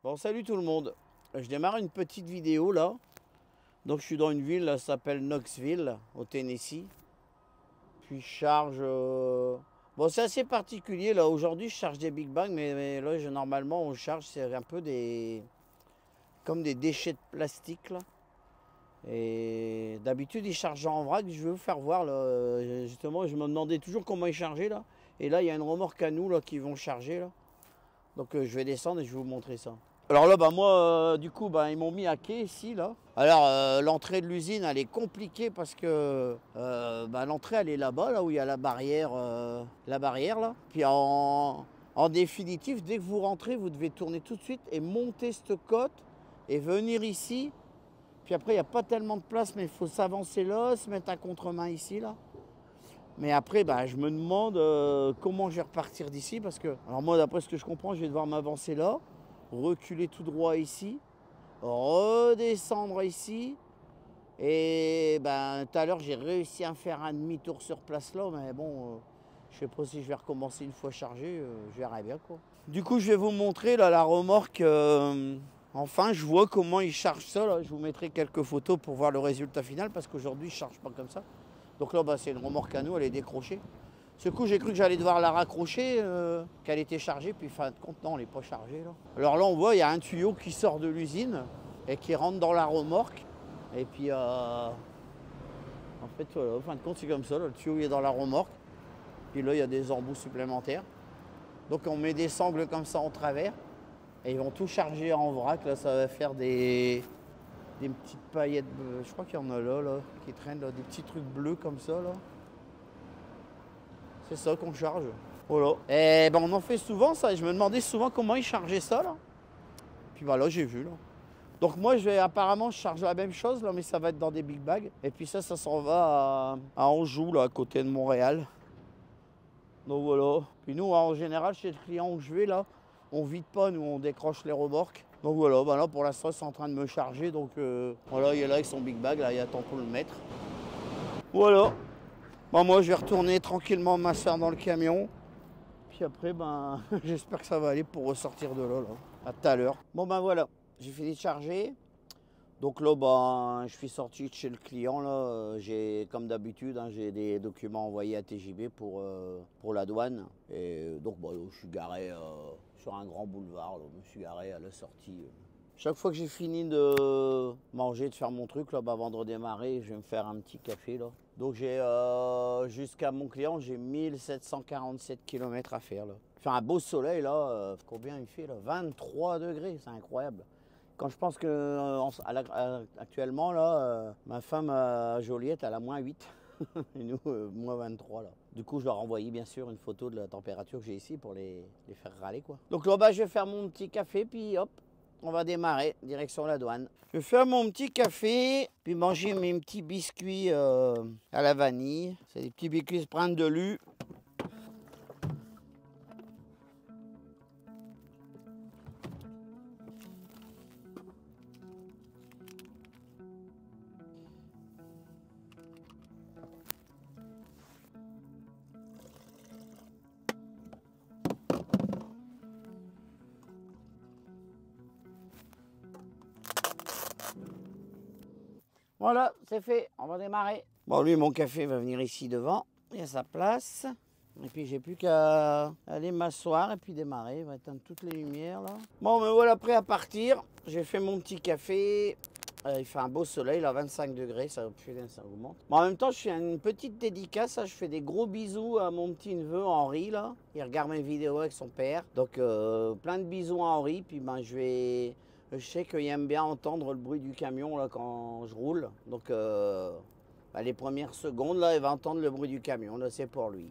Bon, salut tout le monde. Je démarre une petite vidéo là. Donc je suis dans une ville, là, ça s'appelle Knoxville, au Tennessee. Puis je charge... Bon, c'est assez particulier là. Aujourd'hui, je charge des Big Bang, mais là, normalement, on charge, c'est un peu des... comme des déchets de plastique là. Et d'habitude, ils chargent en vrac. Je vais vous faire voir là. Justement, je me demandais toujours comment ils chargeaient là. Et là, il y a une remorque à nous là qui vont charger là. Donc je vais descendre et je vais vous montrer ça. Alors là, bah, moi, du coup, bah, ils m'ont mis à quai ici, là. Alors, l'entrée de l'usine, elle est compliquée parce que bah, l'entrée, elle est là-bas, là où il y a la barrière, là. Puis en définitive, dès que vous rentrez, vous devez tourner tout de suite et monter cette côte et venir ici. Puis après, il n'y a pas tellement de place, mais il faut s'avancer là, se mettre à contre-main ici, là. Mais après, bah, je me demande comment je vais repartir d'ici parce que, alors moi, d'après ce que je comprends, je vais devoir m'avancer là, reculer tout droit ici, redescendre ici. Et ben, tout à l'heure, j'ai réussi à faire un demi-tour sur place là, mais bon, je sais pas si je vais recommencer une fois chargé, je verrai bien quoi. Du coup, je vais vous montrer là la remorque. Enfin, je vois comment ils chargent ça. Là. Je vous mettrai quelques photos pour voir le résultat final parce qu'aujourd'hui, je ne charge pas comme ça. Donc là, bah, c'est une remorque à nous, elle est décrochée. Ce coup, j'ai cru que j'allais devoir la raccrocher, qu'elle était chargée, puis fin de compte, non, elle n'est pas chargée. Là. Alors là, on voit, il y a un tuyau qui sort de l'usine et qui rentre dans la remorque. Et puis, en fait, voilà, fin de compte, c'est comme ça, là, le tuyau il est dans la remorque. Puis là, il y a des embouts supplémentaires. Donc on met des sangles comme ça en travers. Et ils vont tout charger en vrac, là, ça va faire des petites paillettes, je crois qu'il y en a là, qui traînent, là, des petits trucs bleus comme ça, là. C'est ça qu'on charge. Voilà. Et ben on en fait souvent ça, et je me demandais souvent comment ils chargeaient ça, là. Puis voilà, j'ai vu, là. Donc moi, apparemment, je charge la même chose, là, mais ça va être dans des big bags. Et puis ça s'en va à Anjou, là, à côté de Montréal. Donc voilà. Puis nous, en général, chez le client où je vais, là, on vide pas, nous, on décroche les remorques. Donc voilà, ben là, pour l'instant, c'est en train de me charger. Donc voilà, il est là avec son big bag, là, il attend pour le mettre. Voilà. Bon, moi, je vais retourner tranquillement m'asseoir dans le camion. Puis après, ben, j'espère que ça va aller pour ressortir de là, là. À tout à l'heure. Bon, ben voilà, j'ai fini de charger. Donc là, ben, je suis sorti de chez le client. Là. Comme d'habitude, hein, j'ai des documents envoyés à TJB pour la douane. Et donc, ben, je suis garé sur un grand boulevard. Là. Je me suis garé à la sortie. Chaque fois que j'ai fini de manger, de faire mon truc, là, ben, avant de redémarrer, je vais me faire un petit café. Là. Donc, jusqu'à mon client, j'ai 1747 km à faire. Là. Il fait un beau soleil, là. Combien il fait là? 23 degrés, c'est incroyable. Quand je pense que actuellement, là, ma femme à Joliette, elle a -8. Et nous, -23 là. Du coup, je leur ai envoyé bien sûr une photo de la température que j'ai ici pour les faire râler quoi. Donc là, bah, je vais faire mon petit café, puis hop, on va démarrer, direction la douane. Je vais faire mon petit café, puis manger mes petits biscuits à la vanille. C'est des petits biscuits Sprint de Lu. Voilà, c'est fait, on va démarrer. Bon, lui, mon café va venir ici devant, il y a sa place. Et puis, j'ai plus qu'à aller m'asseoir et puis démarrer. Il va éteindre toutes les lumières, là. Bon, me voilà prêt à partir. J'ai fait mon petit café. Il fait un beau soleil, là, 25 degrés, ça augmente. Bon, en même temps, je fais une petite dédicace. Je fais des gros bisous à mon petit neveu, Henri, là. Il regarde mes vidéos avec son père. Donc, plein de bisous à Henri. Puis, ben, je sais qu'il aime bien entendre le bruit du camion là, quand je roule. Donc, bah, les premières secondes, là, il va entendre le bruit du camion. Là, c'est pour lui.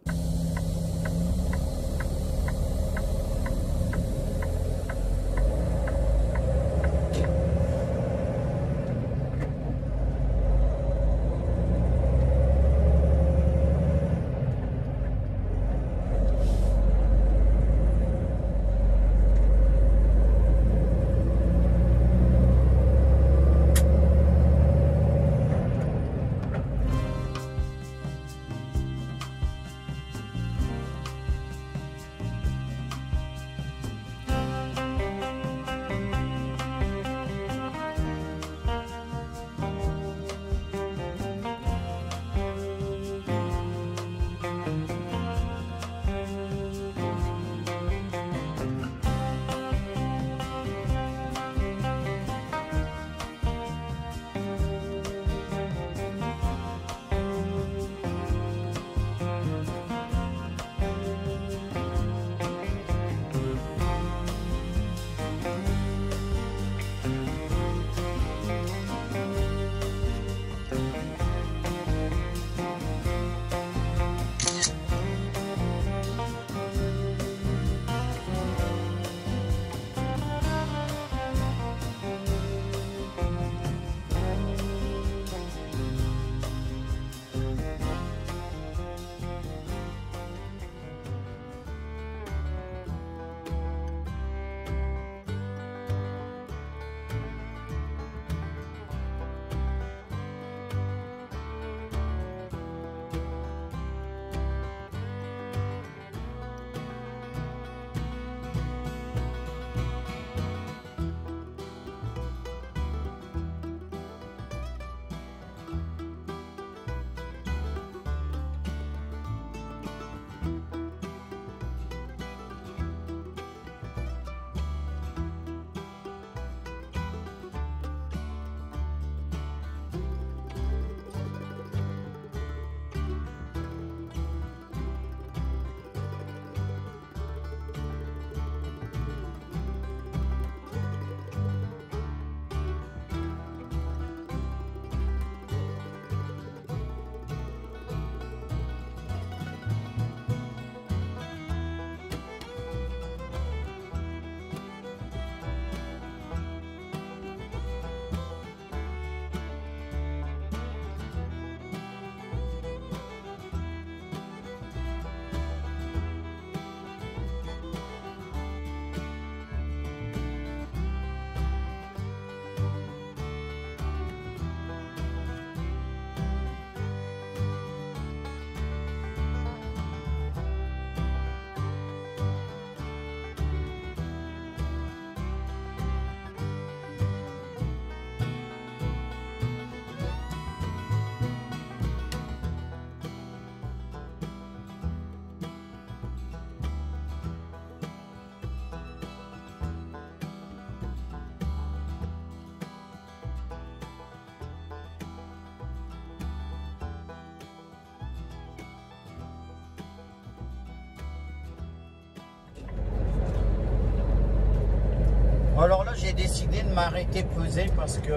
Alors là, j'ai décidé de m'arrêter de peser parce que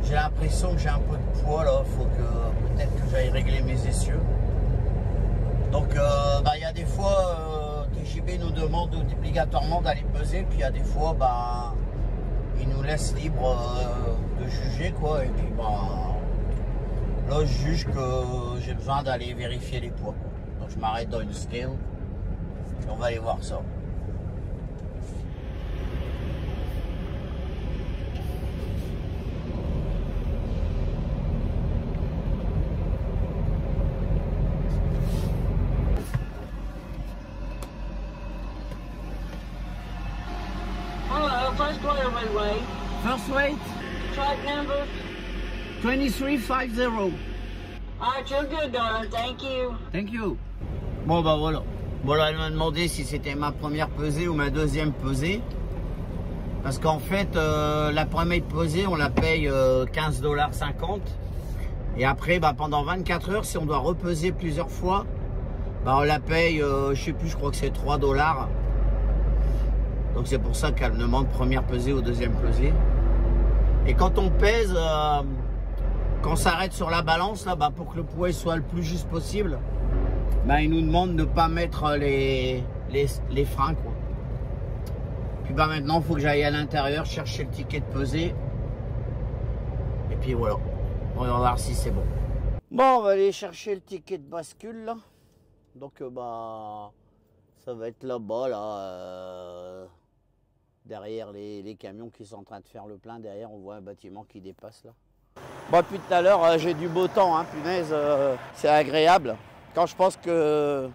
j'ai l'impression que j'ai un peu de poids là. Faut que peut-être que j'aille régler mes essieux. Donc, il y a des fois, TJB nous demande obligatoirement d'aller peser, puis il y a des fois, il nous laisse libre de juger, quoi. Et puis, là, je juge que j'ai besoin d'aller vérifier les poids, quoi. Donc, je m'arrête dans une scale et on va aller voir ça. First weight. First weight, Track number. 2350. Alright, you're good, darling. Thank you. Thank you. Bon, voilà. Bon, là, elle m'a demandé si c'était ma première pesée ou ma deuxième pesée. Parce qu'en fait, la première pesée, on la paye 15,50 $. Et après, pendant 24 heures, si on doit repeser plusieurs fois, on la paye, je sais plus, je crois que c'est 3 $. Donc c'est pour ça qu'elle me demande première pesée ou deuxième pesée. Et quand on pèse, quand on s'arrête sur la balance, là, pour que le poids soit le plus juste possible, il nous demande de ne pas mettre les freins, quoi. Puis maintenant, il faut que j'aille à l'intérieur chercher le ticket de pesée. Et puis voilà, on va voir si c'est bon. Bon, on va aller chercher le ticket de bascule, là. Donc, ça va être là-bas, là. Derrière les camions qui sont en train de faire le plein, derrière on voit un bâtiment qui dépasse là. Bon, depuis tout à l'heure j'ai du beau temps, hein, punaise, c'est agréable. Quand je pense que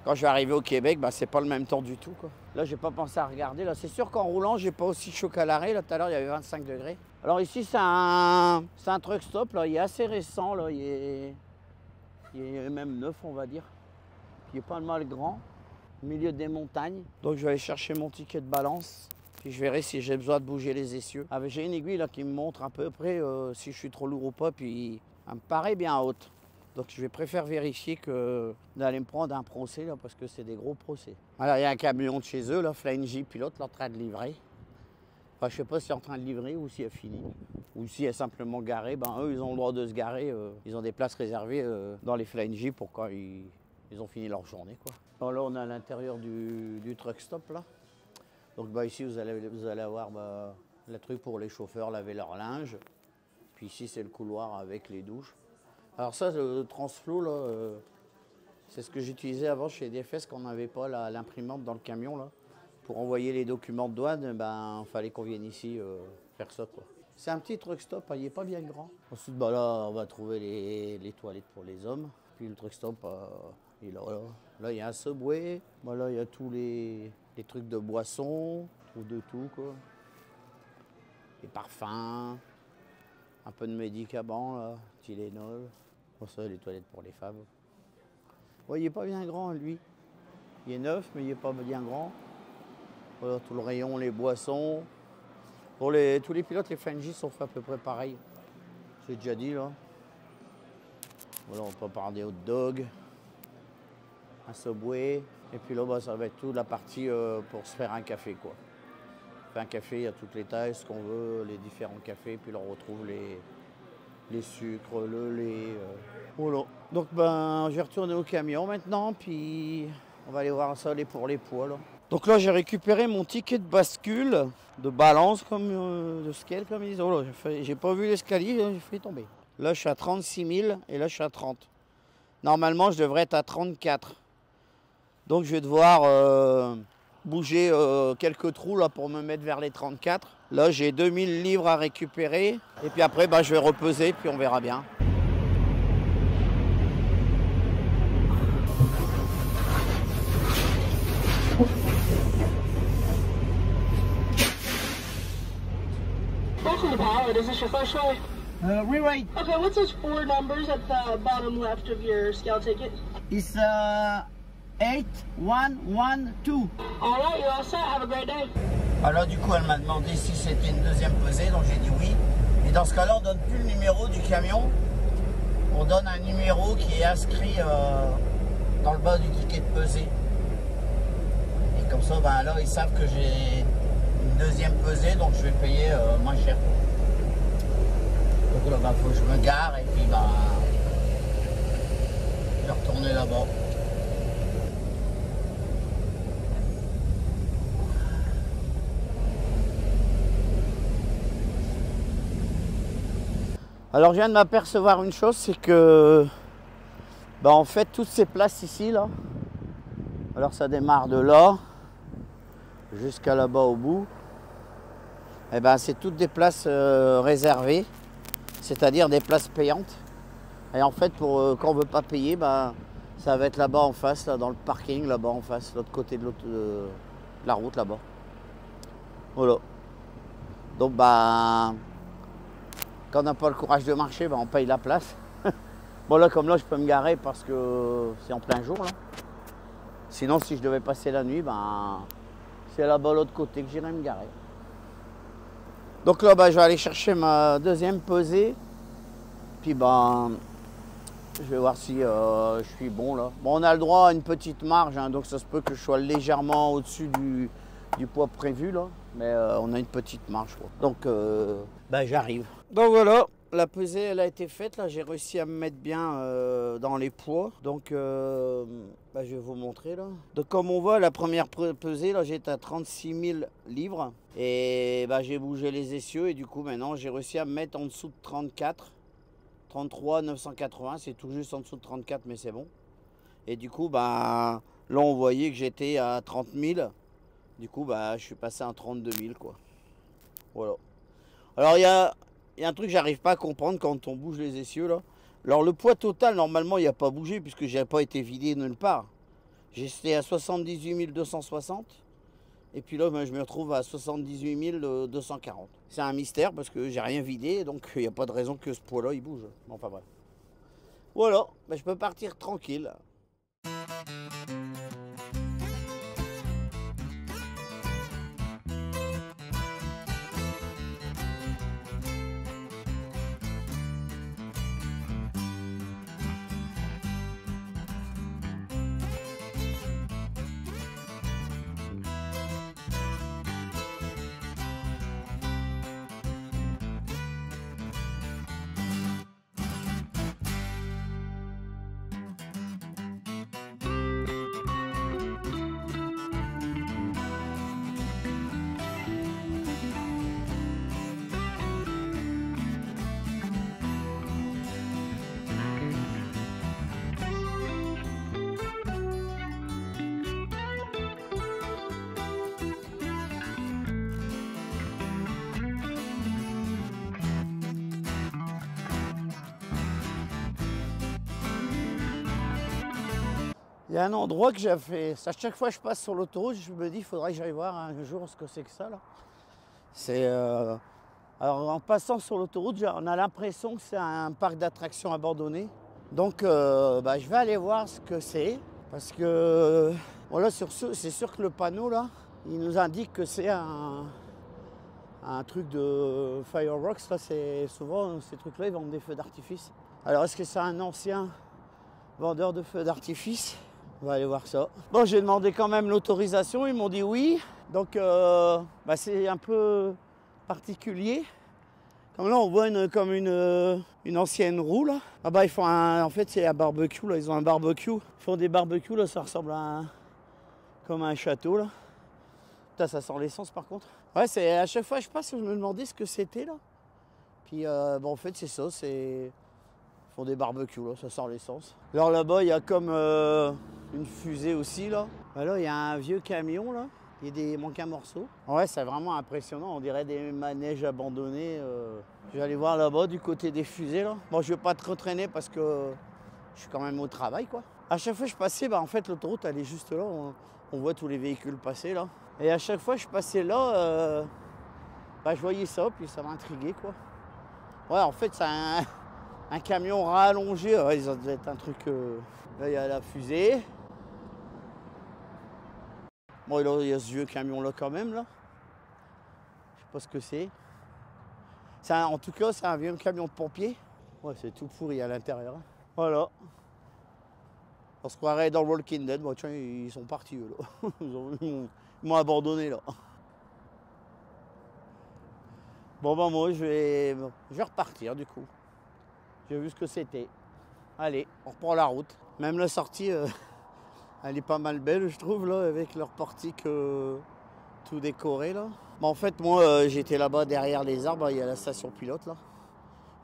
quand je vais arriver au Québec, c'est pas le même temps du tout, quoi. Là j'ai pas pensé à regarder, là c'est sûr qu'en roulant j'ai pas aussi chaud qu'à l'arrêt, là tout à l'heure il y avait 25 degrés. Alors ici c'est un truck stop, là, il est assez récent, là, il est même neuf on va dire. Il est pas mal grand, au milieu des montagnes. Donc je vais aller chercher mon ticket de balance. Puis je verrai si j'ai besoin de bouger les essieux. J'ai une aiguille là qui me montre à peu près si je suis trop lourd ou pas, puis elle me paraît bien haute. Donc je vais préférer vérifier que d'aller me prendre un procès là, parce que c'est des gros procès. Alors il y a un camion de chez eux, là, Flying J pilote, là, en train de livrer. Enfin, je sais pas s'il est en train de livrer ou s'il a fini. Ou s'il est simplement garé. Eux, ils ont le droit de se garer. Ils ont des places réservées dans les Flying J pour quand ils ont fini leur journée, quoi. Alors là, on est à l'intérieur du truck stop là. Donc ici, vous allez avoir le truc pour les chauffeurs laver leur linge. Puis ici, c'est le couloir avec les douches. Alors ça, le Transflo, là, c'est ce que j'utilisais avant chez DFS quand on n'avait pas l'imprimante dans le camion, là. Pour envoyer les documents de douane, il fallait qu'on vienne ici faire ça, quoi. C'est un petit truck stop, il n'est pas bien grand. Ensuite, là, on va trouver les toilettes pour les hommes. Puis le truck stop, il est là. Là, il y a un Subway. Là, il y a tous les trucs de boissons, de tout, quoi. Les parfums, un peu de médicaments, là, Tylenol. Bon, ça, les toilettes pour les femmes. Ouais, il n'est pas bien grand, lui. Il est neuf, mais il n'est pas bien grand. Voilà, tout le rayon, les boissons. Pour tous les pilotes, les Flying J sont faits à peu près pareil. J'ai déjà dit, là. Voilà, on peut parler des hot dogs, un Subway. Et puis là, ça va être toute la partie pour se faire un café, quoi. Un café, il y a toutes les tailles, ce qu'on veut, les différents cafés. Puis là, on retrouve les sucres, le lait. Voilà. Donc, je vais retourner au camion maintenant. Puis, on va aller voir ça pour les poids, là. Donc là, j'ai récupéré mon ticket de bascule, de balance, de scale, comme ils disent. Oh là, j'ai pas vu l'escalier, j'ai fait tomber. Là, je suis à 36 000 et là, je suis à 30. Normalement, je devrais être à 34. Donc, je vais devoir bouger quelques trous là, pour me mettre vers les 34. Là, j'ai 2000 livres à récupérer. Et puis après, je vais repeser, puis on verra bien. Welcome to Pilot. Is this your first ride? Rewrite. Okay, what's those 4 numbers at the bottom left of your scale ticket? It's 8112. All right, you're all set. Have a great day. Alors du coup, elle m'a demandé si c'était une deuxième pesée, donc j'ai dit oui. Et dans ce cas-là, on ne donne plus le numéro du camion. On donne un numéro qui est inscrit dans le bas du ticket de pesée. Et comme ça, là, ils savent que j'ai une deuxième pesée, donc je vais payer moins cher. Donc là, faut que je me gare et puis je vais retourner là-bas. Alors je viens de m'apercevoir une chose, c'est que en fait toutes ces places ici là, alors ça démarre de là jusqu'à là-bas au bout, et c'est toutes des places réservées, c'est-à-dire des places payantes. Et en fait pour quand on veut pas payer, ça va être là-bas en face, là dans le parking, là-bas en face, l'autre côté de la route là-bas. Voilà. Donc quand on n'a pas le courage de marcher, on paye la place. Bon là, comme là, je peux me garer parce que c'est en plein jour là. Sinon, si je devais passer la nuit, c'est là-bas l'autre côté que j'irais me garer. Donc là, je vais aller chercher ma deuxième pesée. Puis je vais voir si je suis bon là. Bon, on a le droit à une petite marge, hein, donc ça se peut que je sois légèrement au-dessus du poids prévu là. Mais on a une petite marge quoi. Donc j'arrive. Donc voilà, la pesée elle a été faite. Là j'ai réussi à me mettre bien dans les poids. Donc je vais vous montrer là. Donc comme on voit, la première pesée là j'étais à 36 000 livres. Et j'ai bougé les essieux et du coup maintenant j'ai réussi à me mettre en dessous de 34. 33 980, c'est tout juste en dessous de 34 mais c'est bon. Et du coup là on voyait que j'étais à 30 000. Du coup, je suis passé à 32 000, quoi. Voilà. Alors, il y a un truc que j'arrive pas à comprendre quand on bouge les essieux, là. Alors, le poids total, normalement, il n'a pas bougé puisque je n'avais pas été vidé nulle part. J'étais à 78 260. Et puis là, je me retrouve à 78 240. C'est un mystère parce que j'ai rien vidé, donc il n'y a pas de raison que ce poids-là, il bouge. Enfin, bref. Voilà, je peux partir tranquille. Il y a un endroit que j'ai fait, à chaque fois que je passe sur l'autoroute, je me dis, il faudrait que j'aille voir un jour ce que c'est que ça là. C'est alors en passant sur l'autoroute, on a l'impression que c'est un parc d'attractions abandonné. Donc je vais aller voir ce que c'est. Parce que voilà, c'est sûr que le panneau là, il nous indique que c'est un truc de fireworks. Là, c'est souvent ces trucs-là, ils vendent des feux d'artifice. Alors est-ce que c'est un ancien vendeur de feux d'artifice? On va aller voir ça. Bon, j'ai demandé quand même l'autorisation, ils m'ont dit oui. Donc c'est un peu particulier. Comme là, on voit une ancienne roue là. Ils font en fait, c'est un barbecue là. Ils ont un barbecue. Ils font des barbecues là. Ça ressemble comme un château là. Putain, ça sent l'essence par contre. Ouais, c'est à chaque fois que je passe, je me demandais ce que c'était là. Puis en fait, c'est ça. Ils font des barbecues là. Ça sent l'essence. Alors là-bas, il y a comme une fusée aussi là. Là, il y a un vieux camion là. Il manque un morceau. Ouais, c'est vraiment impressionnant. On dirait des manèges abandonnés. Je vais aller voir là-bas du côté des fusées là. Bon, je vais pas trop traîner parce que je suis quand même au travail quoi. À chaque fois que je passais, en fait l'autoroute elle est juste là. On voit tous les véhicules passer là. Et à chaque fois que je passais là, je voyais ça puis ça m'intriguait quoi. Ouais, en fait c'est un camion rallongé. Ouais, ça doit être un truc. Là il y a la fusée. Bon, là, il y a ce vieux camion là quand même là. Je sais pas ce que c'est. En tout cas, c'est un vieux camion de pompiers. Ouais, c'est tout pourri à l'intérieur. Voilà. On se croirait dans Walking Dead. Bon, tiens, ils sont partis eux là. Ils m'ont abandonné là. Bon bah moi je vais repartir du coup. J'ai vu ce que c'était. Allez, on reprend la route. Même la sortie, elle est pas mal belle je trouve là, avec leur portique tout décoré là. Bah, en fait moi j'étais là-bas derrière les arbres, il y a la station pilote là.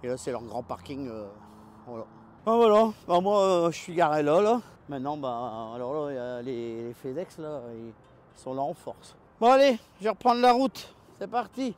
Et là c'est leur grand parking. Voilà. Ah, voilà, bah, moi je suis garé là. Maintenant bah alors là il y a les FedEx là, ils sont là en force. Bon allez, je vais reprendre la route. C'est parti.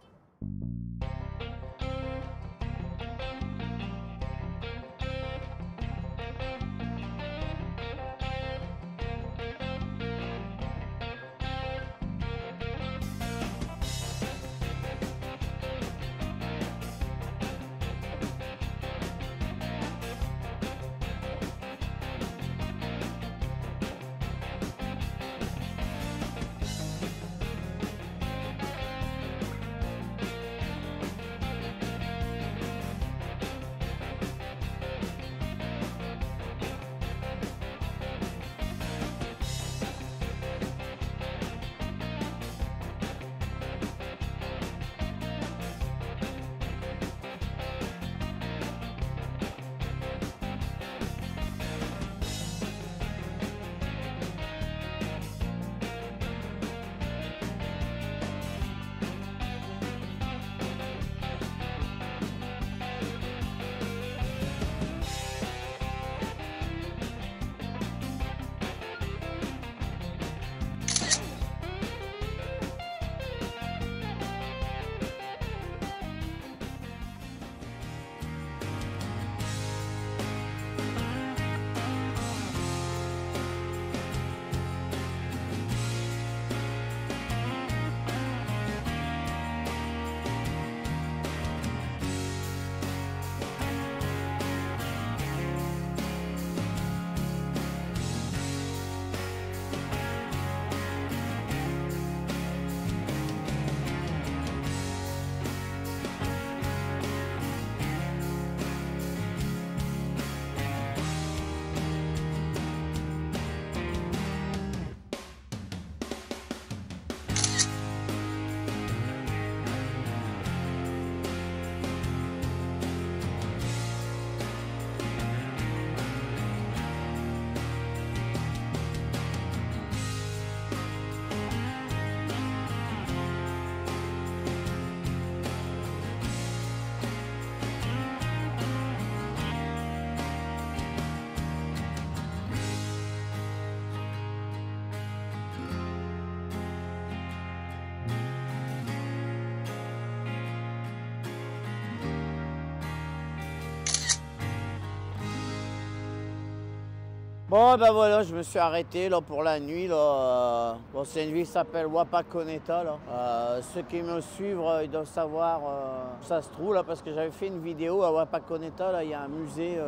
Bon ben voilà, je me suis arrêté là pour la nuit là. Bon, c'est une ville qui s'appelle Wapakoneta là. Ceux qui me suivent, ils doivent savoir où ça se trouve là, parce que j'avais fait une vidéo à Wapakoneta là. Il y a un musée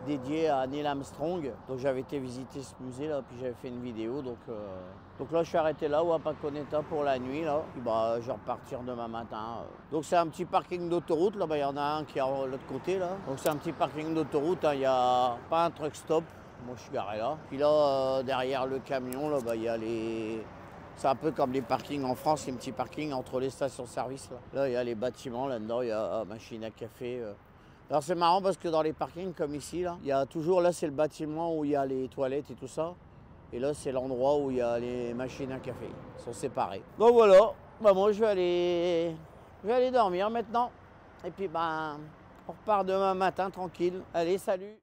dédié à Neil Armstrong. Donc j'avais été visiter ce musée là, puis j'avais fait une vidéo. Donc là je suis arrêté là, Wapakoneta pour la nuit là. Puis bah je vais repartir demain matin. Donc c'est un petit parking d'autoroute là. Il y en a un qui est de l'autre côté là. Donc c'est un petit parking d'autoroute. Il n'y a pas un truck stop. Moi je suis garé là. Puis là derrière le camion là, il y a les. C'est un peu comme les parkings en France, c'est un petit parking entre les stations-service là. Là il y a les bâtiments, là-dedans il y a machine à café. Alors c'est marrant parce que dans les parkings comme ici là, il y a toujours, là c'est le bâtiment où il y a les toilettes et tout ça. Et là c'est l'endroit où il y a les machines à café. Ils sont séparés. Donc voilà, bah moi je vais aller dormir maintenant. Et puis on repart demain matin tranquille. Allez, salut!